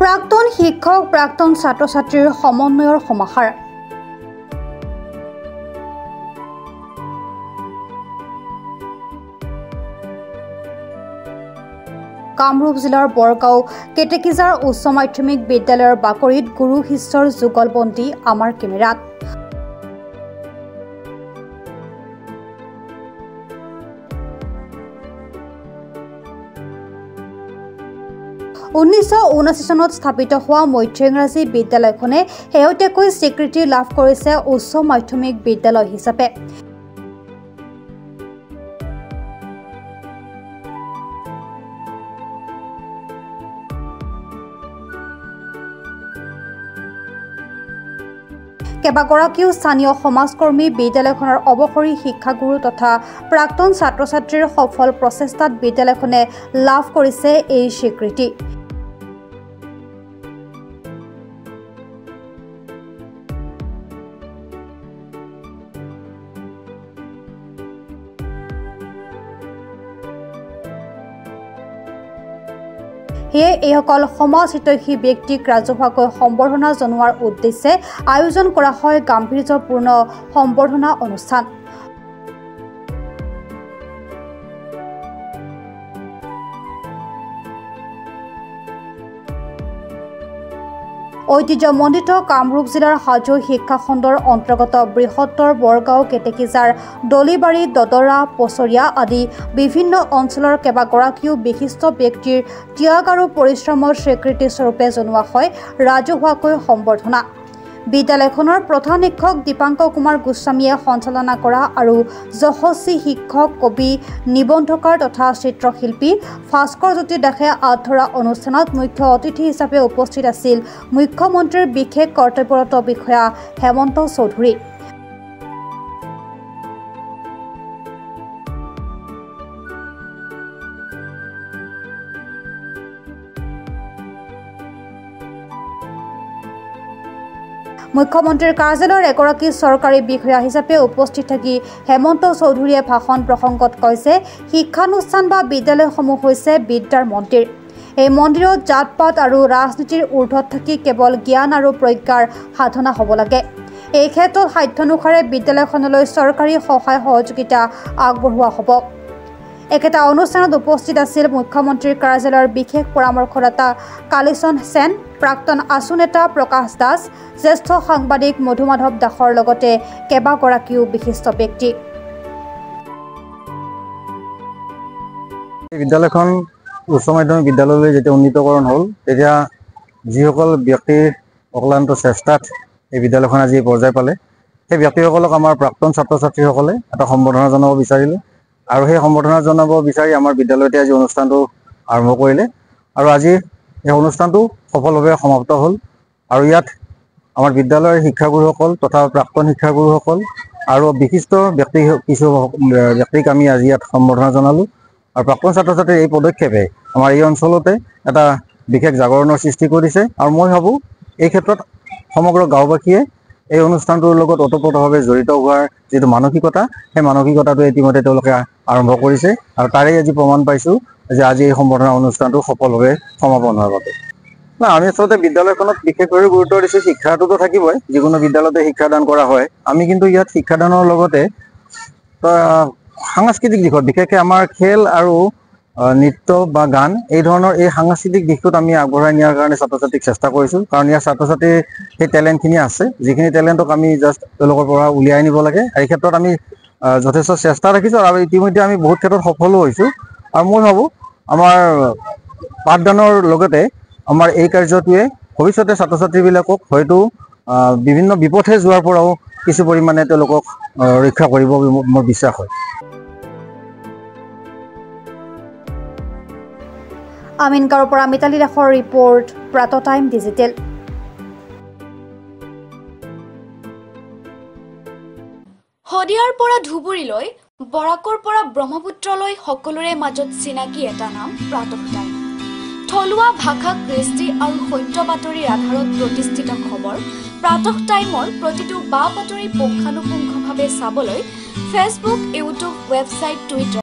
প্ৰাক্তন শিক্ষক প্ৰাক্তন ছাত্ৰ-ছাত্ৰীৰ সমন্বয়ৰ সমাহাৰ কামৰূপ জিলাৰ বৰগাঁও কেটেকিজাৰ উচ্চ মাধ্যমিক বিদ্যালয়ৰ বাকৰিত গুৰু শিষ্যৰ যুগলবন্দী আমাৰ কেমেৰাত 1979 চনত স্থাপিত হোৱা মধ্য ইংৰাজী বিদ্যালয়খনে শেহতীয়াকৈ স্বীকৃতি লাভ কৰিছে উচ্চ মাধ্যমিক বিদ্যালয় হিচাপে। কেইবাগৰাকীও স্থানীয় সমাজকৰ্মী বিদ্যালয়খনৰ অৱসৰী শিক্ষাগুৰু তথা প্ৰাক্তন ছাত্ৰ-ছাত্ৰীৰ সফল প্ৰচেষ্টাত বিদ্যালয়খনে লাভ কৰিছে এই স্বীকৃতি। সেয়ে এইসকল সমাজ হিতৈষী ব্যক্তিক ৰাজহুৱাকৈ সম্বৰ্ধনা জনোৱাৰ উদ্দেশ্যে আয়োজন কৰা হয় গাম্ভীৰ্যপূৰ্ণ সম্বৰ্ধনা অনুষ্ঠান। ঐতিহ্যমণ্ডিত কামৰূপ জিলাৰ হাজো শিক্ষা খণ্ডৰ অন্তৰ্গত বৃহত্তৰ বৰগাঁও কেটেকিজাৰ দলিবাৰী দদৰা পচৰীয়া আদি বিভিন্ন অঞ্চলৰ কেইবাগৰাকীও বিশিষ্ট ব্যক্তিৰ ত্যাগ আৰু পৰিশ্ৰমৰ স্বীকৃতি স্বৰূপে জনোৱা হয় ৰাজহুৱাকৈ সম্বৰ্ধনা। বিদ্যালয়খনৰ প্ৰধান শিক্ষক দীপাংকৰ কুমাৰ গোস্বামীয়ে সঞ্চালনা কৰা আৰু যশস্বী শিক্ষক কবি নিবন্ধকাৰ তথা চিত্ৰশিল্পী ভাস্কৰ জ্যোতি দাসে আঁত ধৰা অনুষ্ঠানত মুখ্য অতিথি হিচাপে উপস্থিত আছিল মুখ্যমন্ত্ৰীৰ বিশেষ কৰ্তব্যৰত বিষয়া হেমন্ত চৌধুৰী। মুখ্যমন্ত্ৰীৰ কাৰ্যালয়ৰ এগৰাকী চৰকাৰী বিষয়া হিচাপে উপস্থিত থাকি হেমন্ত চৌধুৰীয়ে ভাষণ প্ৰসংগত কয় যে শিক্ষানুষ্ঠান বা বিদ্যালয়সমূহ হৈছে বিদ্যাৰ মন্দিৰ। এই মন্দিৰত জাত-পাত আৰু ৰাজনীতিৰ ঊৰ্ধত থাকি কেৱল জ্ঞান আৰু প্ৰজ্ঞাৰ সাধনা হ'ব লাগে। এই ক্ষেত্ৰত সাধ্যানুসাৰে বিদ্যালয়খনলৈ চৰকাৰী সহায় সহযোগিতা আগবঢ়োৱা হ'ব। একেটা অনুষ্ঠানত উপস্থিত আছিল মুখ্যমন্ত্ৰীৰ কাৰ্যালয়ৰ বিশেষ পৰামৰ্শদাতা কালিচন সেন, প্ৰাক্তন আছু নেতা প্ৰকাশ দাস, জ্যেষ্ঠ সাংবাদিক মধুমাধৱ দাসৰ লগতে কেইবাগৰাকীও বিশিষ্ট ব্যক্তি। বিদ্যালয়খন উচ্চ মাধ্যমিক বিদ্যালয়লৈ যেতিয়া উন্নীতকৰণ হ'ল তেতিয়া যিসকল ব্যক্তিৰ অক্লান্ত চেষ্টাত এই বিদ্যালয়খন আজি পৰ্যায় পালে সেই ব্যক্তিসকলক আমাৰ প্ৰাক্তন ছাত্ৰ-ছাত্ৰীসকলে এটা সম্বৰ্ধনা জনাব বিচাৰিলে আৰু সেই সম্বৰ্ধনা জনাব বিচাৰি আমাৰ বিদ্যালয়তে আজি অনুষ্ঠানটো আৰম্ভ কৰিলে আৰু আজি এই অনুষ্ঠানটো সফলভাৱে সমাপ্ত হ'ল আৰু ইয়াত আমাৰ বিদ্যালয়ৰ শিক্ষাগুৰুসকল তথা প্ৰাক্তন শিক্ষাগুৰুসকল আৰু বিশিষ্ট ব্যক্তি কিছু ব্যক্তিক আমি আজি ইয়াত সম্বৰ্ধনা জনালোঁ আৰু প্ৰাক্তন ছাত্ৰ-ছাত্ৰীৰ এই পদক্ষেপে আমাৰ এই অঞ্চলতে এটা বিশেষ জাগৰণৰ সৃষ্টি কৰিছে আৰু মই ভাবোঁ এই ক্ষেত্ৰত সমগ্ৰ গাঁওবাসীয়ে এই অনুষ্ঠানটোৰ লগত ওতপ্ৰোতভাৱে জড়িত হোৱাৰ যিটো মানসিকতা সেই মানসিকতাটো ইতিমধ্যে তেওঁলোকে আৰম্ভ কৰিছে আৰু তাৰেই আজি প্ৰমাণ পাইছোঁ যে আজি এই সম্বৰ্ধনা অনুষ্ঠানটো সফলভাৱে সমাপন হোৱাৰ বাবে। আমি আচলতে বিদ্যালয়খনত বিশেষভাৱে গুৰুত্ব দিছোঁ, শিক্ষাটোতো থাকিবই, যিকোনো বিদ্যালয়তে শিক্ষাদান কৰা হয়। আমি কিন্তু ইয়াত শিক্ষাদানৰ লগতে সাংস্কৃতিক দিশত বিশেষকৈ আমাৰ খেল আৰু নৃত্য বা গান এই ধৰণৰ এই সাংস্কৃতিক দিশটোত আমি আগবঢ়াই নিয়াৰ কাৰণে ছাত্ৰ-ছাত্ৰীক চেষ্টা কৰিছোঁ, কাৰণ ইয়াৰ ছাত্ৰ-ছাত্ৰীৰ সেই টেলেণ্টখিনি আছে, যিখিনি টেলেণ্টক আমি জাষ্ট তেওঁলোকৰ পৰা উলিয়াই নিব লাগে। এই ক্ষেত্ৰত আমি যথেষ্ট চেষ্টা ৰাখিছোঁ আৰু ইতিমধ্যে আমি বহুত ক্ষেত্ৰত সফলো হৈছোঁ আৰু মই ভাবোঁ আমাৰ পাঠদানৰ লগতে আমাৰ এই কাৰ্যটোৱে ভৱিষ্যতে ছাত্ৰ-ছাত্ৰীবিলাকক হয়তো বিভিন্ন বিপথে যোৱাৰ পৰাও কিছু পৰিমাণে তেওঁলোকক ৰক্ষা কৰিব বুলি মোৰ বিশ্বাস হয়। আমিনগাঁৱৰ পৰা মিতালী দাসৰ ৰিপৰ্ট, প্ৰাতঃ টাইম ডিজিটেল। শদিয়াৰ পৰা ধুবুৰীলৈ, বৰাকৰ পৰা ব্ৰহ্মপুত্ৰলৈ সকলোৰে মাজত চিনাকি এটা নাম প্ৰাতঃ টাইম। থলুৱা ভাষা, কৃষ্টি আৰু সত্য বাতৰিৰ আধাৰত প্ৰতিষ্ঠিত খবৰ প্ৰাতঃ টাইমৰ প্ৰতিটো বা বাতৰি পুংখানুপুংখভাৱে চাবলৈ ফেচবুক, ইউটিউব, ৱেবছাইট, টুইটাৰ